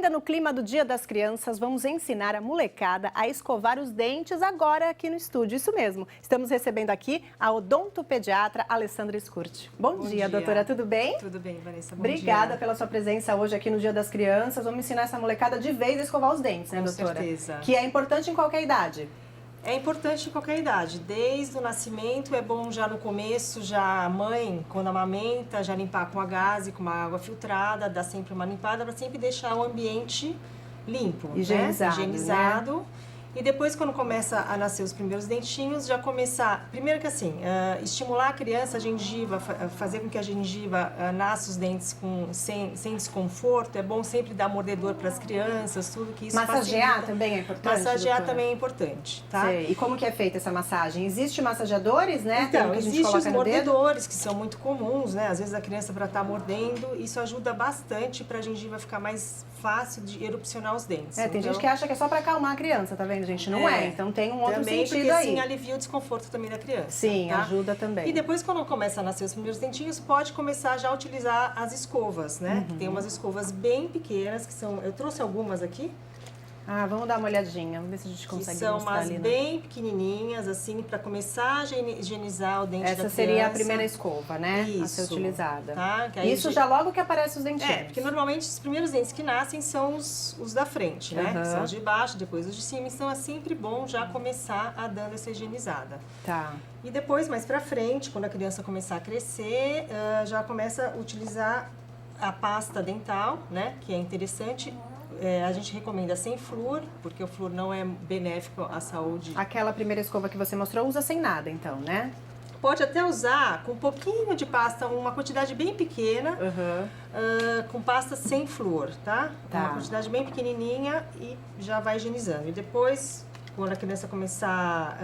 ainda no clima do Dia das Crianças, vamos ensinar a molecada a escovar os dentes agora aqui no estúdio. Isso mesmo, estamos recebendo aqui a odontopediatra Alessandra Scurti. Bom dia, doutora, tudo bem? Tudo bem, Vanessa, bom Obrigada dia. pela sua presença hoje aqui no Dia das Crianças. Vamos ensinar essa molecada de vez a escovar os dentes, né, Com doutora? certeza. Que é importante em qualquer idade. É importante em qualquer idade, desde o nascimento é bom já no começo, já a mãe, quando amamenta, já limpar com a gaze, com uma água filtrada, dar sempre uma limpada para sempre deixar o ambiente limpo, Higienizado, né? Higienizado. E depois, quando começa a nascer os primeiros dentinhos, já começar... Primeiro que assim, estimular a criança, a gengiva, fazer com que a gengiva nasça os dentes sem desconforto. É bom sempre dar mordedor para as crianças, tudo que isso Massagear facilita. também é importante, Massagear doutora? também é importante, tá? Sei. E como que é feita essa massagem? Existe massageadores, né? Tem Então, um que a gente existem os coloca no dedo? mordedores, que são muito comuns, né? Às vezes a criança para estar mordendo, isso ajuda bastante para a gengiva ficar mais fácil de erupcionar os dentes. Tem gente que acha que é só para acalmar a criança, tá vendo, gente? Não é. Então tem um outro também, sentido porque, aí. Sim, alivia o desconforto também da criança. Sim, tá? ajuda também. E depois, quando começa a nascer os primeiros dentinhos, pode começar já a utilizar as escovas, né? Que tem umas escovas bem pequenas, que são... Eu trouxe algumas aqui. Ah, vamos dar uma olhadinha, vamos ver se a gente consegue que são mostrar umas ali, né? bem pequenininhas, assim, para começar a higienizar o dente da criança. Essa seria a primeira escova, né? Isso. A ser utilizada. Tá? Que aí Isso já logo que aparece os dentinhos. porque normalmente os primeiros dentes que nascem são os da frente, né? Que são os de baixo, depois os de cima. Então é sempre bom já começar a dando essa higienizada. Tá. E depois, mais pra frente, quando a criança começar a crescer, já começa a utilizar a pasta dental, né? Que é interessante. A gente recomenda sem flúor, porque o flúor não é benéfico à saúde. Aquela primeira escova que você mostrou usa sem nada, então, né? Pode até usar com um pouquinho de pasta, uma quantidade bem pequena, com pasta sem flúor, tá? Uma quantidade bem pequenininha e já vai higienizando. E depois, quando a criança começar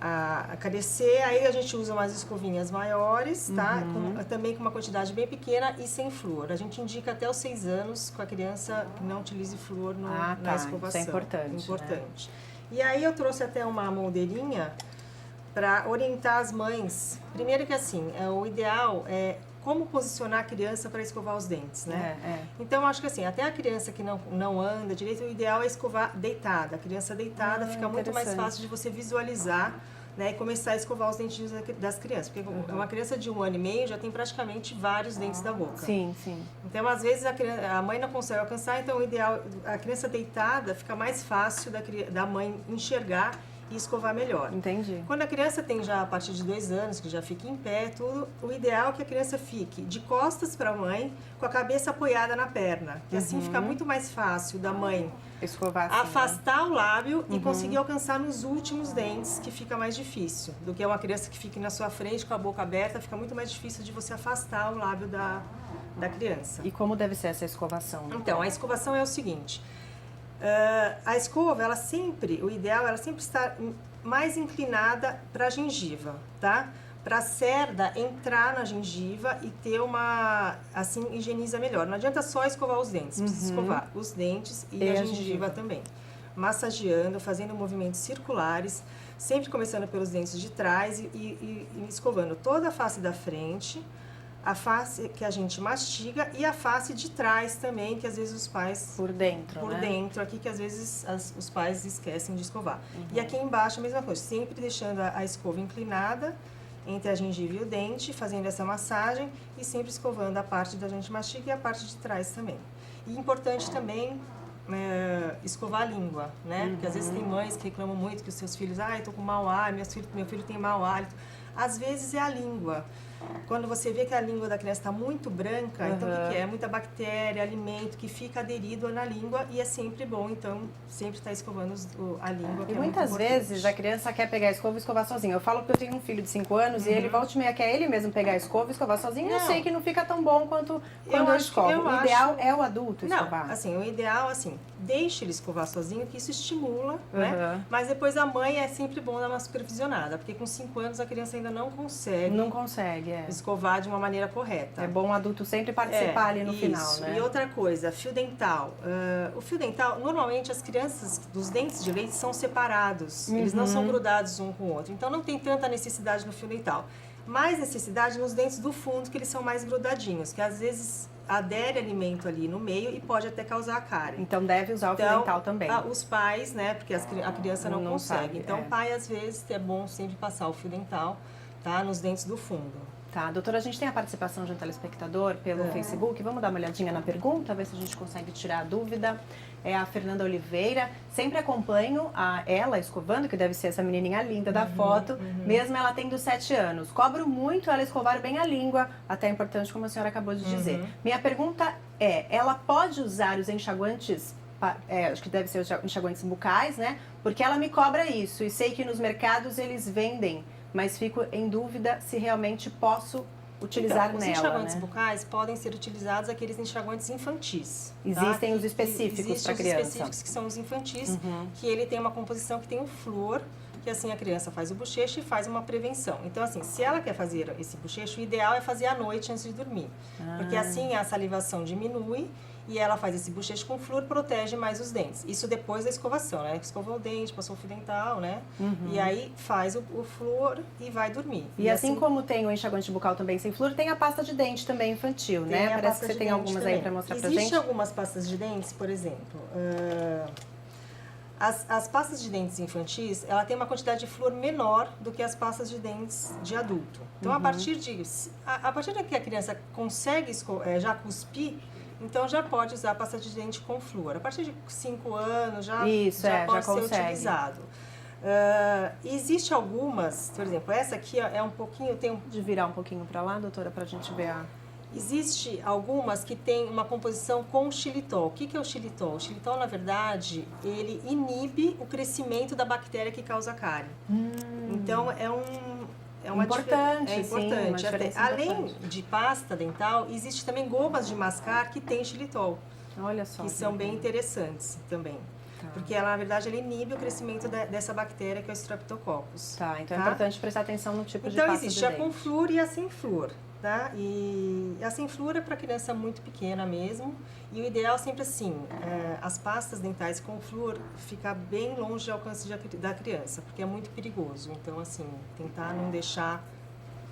a crescer, aí a gente usa umas escovinhas maiores, tá? Também com uma quantidade bem pequena e sem flúor. A gente indica até os 6 anos com a criança que não utilize flúor na escovação. Isso é importante. Né? E aí eu trouxe até uma moldeirinha para orientar as mães. Primeiro que assim, o ideal é como posicionar a criança para escovar os dentes, né? Então, acho que assim, até a criança que não anda direito, o ideal é escovar deitada. A criança deitada fica muito mais fácil de você visualizar, né? E começar a escovar os dentinhos das crianças. Porque uma criança de 1 ano e meio já tem praticamente vários dentes da boca. Sim, sim. Então, às vezes, a mãe não consegue alcançar, então o ideal, a criança deitada fica mais fácil da mãe enxergar e escovar melhor. Entendi. Quando a criança tem já a partir de 2 anos, que já fica em pé, tudo, o ideal é que a criança fique de costas para a mãe, com a cabeça apoiada na perna. Que assim fica muito mais fácil da mãe escovar assim, afastar o lábio e conseguir alcançar nos últimos dentes, que fica mais difícil. Do que uma criança que fique na sua frente com a boca aberta, fica muito mais difícil de você afastar o lábio da criança. E como deve ser essa escovação? Então, a escovação é o seguinte... a escova, o ideal, ela sempre está mais inclinada para a gengiva, tá? Para a cerda entrar na gengiva e ter assim, higieniza melhor. Não adianta só escovar os dentes, precisa escovar os dentes e a gengiva também. Massageando, fazendo movimentos circulares, sempre começando pelos dentes de trás e escovando toda a face da frente, a face que a gente mastiga e a face de trás também, que às vezes os pais... Por dentro, Por né? dentro, aqui que às vezes os pais esquecem de escovar. E aqui embaixo a mesma coisa, sempre deixando a escova inclinada entre a gengiva e o dente, fazendo essa massagem e sempre escovando a parte da gente mastiga e a parte de trás também. E importante também escovar a língua, né? Porque às vezes tem mães que reclamam muito que os seus filhos, eu tô com mau hálito, meu filho tem mau hálito. Às vezes é a língua. Quando você vê que a língua da criança está muito branca, então o que é? Muita bactéria, alimento que fica aderido na língua e é sempre bom, então, sempre estar escovando a língua. E muitas vezes a criança quer pegar a escova e escovar sozinha. Eu falo que eu tenho um filho de 5 anos e ele volta e meia quer ele mesmo pegar a escova e escovar sozinho. Eu sei que não fica tão bom quanto quando eu escovo. O ideal é o adulto escovar. Não, assim, o ideal, assim, deixe ele escovar sozinho, que isso estimula, né? Mas depois a mãe é sempre bom dar uma supervisionada, porque com 5 anos a criança ainda não consegue. Não consegue, escovar de uma maneira correta. É bom o adulto sempre participar ali no final, né? E outra coisa, fio dental. O fio dental, normalmente as crianças dos dentes de leite são separados. Eles não são grudados um com o outro. Então não tem tanta necessidade no fio dental. Mais necessidade nos dentes do fundo, que eles são mais grudadinhos. Que às vezes adere alimento ali no meio e pode até causar cárie. Então deve usar o fio dental também. Os pais, né, porque a criança não consegue. Sabe, então, pai, às vezes, é bom sempre passar o fio dental, tá, nos dentes do fundo. Tá, doutora, a gente tem a participação de um telespectador pelo Facebook. Vamos dar uma olhadinha na pergunta, ver se a gente consegue tirar a dúvida. É a Fernanda Oliveira. Sempre acompanho ela escovando, que deve ser essa menininha linda da foto, mesmo ela tendo 7 anos. Cobro muito ela escovar bem a língua, até é importante, como a senhora acabou de dizer. Minha pergunta é, ela pode usar os enxaguantes, acho que deve ser os enxaguantes bucais, né? Porque ela me cobra isso e sei que nos mercados eles vendem, mas fico em dúvida se realmente posso utilizar os nela, enxaguantes né? bucais podem ser utilizados aqueles enxaguantes infantis. Existem os específicos para criança. Existem os específicos que são os infantis, que ele tem uma composição que tem um flúor, que assim a criança faz o bochecho e faz uma prevenção. Então assim, se ela quer fazer esse bochecho, o ideal é fazer à noite antes de dormir. Porque assim a salivação diminui e ela faz esse bochecho com flúor, protege mais os dentes. Isso depois da escovação, né? Escovou o dente, passou o fio dental, né? E aí faz o flúor e vai dormir. E assim como tem o enxaguante bucal também sem flúor, tem a pasta de dente também infantil, né? Parece que você tem algumas aí para mostrar pra gente. Existem algumas pastas de dentes, por exemplo, as pastas de dentes infantis, ela tem uma quantidade de flúor menor do que as pastas de dentes de adulto. Então, a partir de que a criança consegue já cuspir, então já pode usar a pasta de dente com flúor. A partir de 5 anos já pode ser utilizado. Existe algumas, por exemplo, essa aqui é um pouquinho... De virar um pouquinho para lá, doutora, para a gente ver a... Existe algumas que tem uma composição com xilitol. O que é o xilitol? O xilitol, na verdade, ele inibe o crescimento da bactéria que causa cárie. Então, é uma importante, é importante. Sim, além de pasta dental, existe também gomas de mascar que tem xilitol. Olha só. Que são bem interessantes também. Porque ela, na verdade, ela inibe o crescimento dessa bactéria que é o Streptococcus. Então é importante prestar atenção no tipo de pasta de dente. Então existe a com flúor e a sem flúor. Tá? E a sem flúor é para criança muito pequena mesmo. E o ideal sempre assim, as pastas dentais com flúor ficar bem longe do alcance da criança, porque é muito perigoso. Então assim, tentar não deixar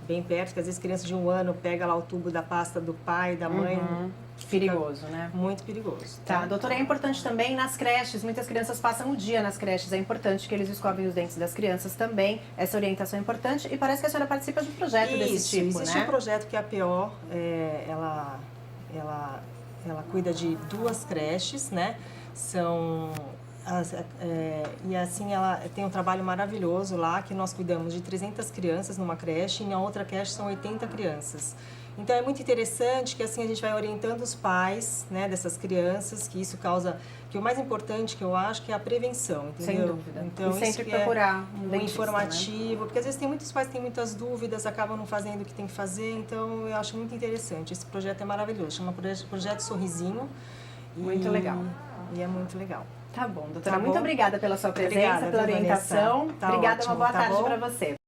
bem perto, porque às vezes criança de 1 ano pega lá o tubo da pasta do pai, da mãe. Perigoso, né? Muito perigoso. Tá, doutora, é importante também nas creches, muitas crianças passam o dia nas creches, é importante que eles escovem os dentes das crianças também, essa orientação é importante e parece que a senhora participa de um projeto desse tipo, existe um projeto que a PO, ela cuida de 2 creches, né? E assim ela tem um trabalho maravilhoso lá, que nós cuidamos de 300 crianças numa creche e na outra creche são 80 crianças. Então é muito interessante que assim a gente vai orientando os pais, né, dessas crianças, que isso causa, que o mais importante que eu acho que é a prevenção, entendeu? Sem dúvida. Então, e sempre procurar um dentista, informativo, né? Porque às vezes tem muitos pais que têm muitas dúvidas, acabam não fazendo o que tem que fazer, então eu acho muito interessante. Esse projeto é maravilhoso, chama Projeto Sorrisinho. Muito legal. E é muito legal. Tá bom, doutora, muito obrigada pela sua presença, pela orientação. Tá obrigada, ótimo, uma boa tá tarde bom? para você.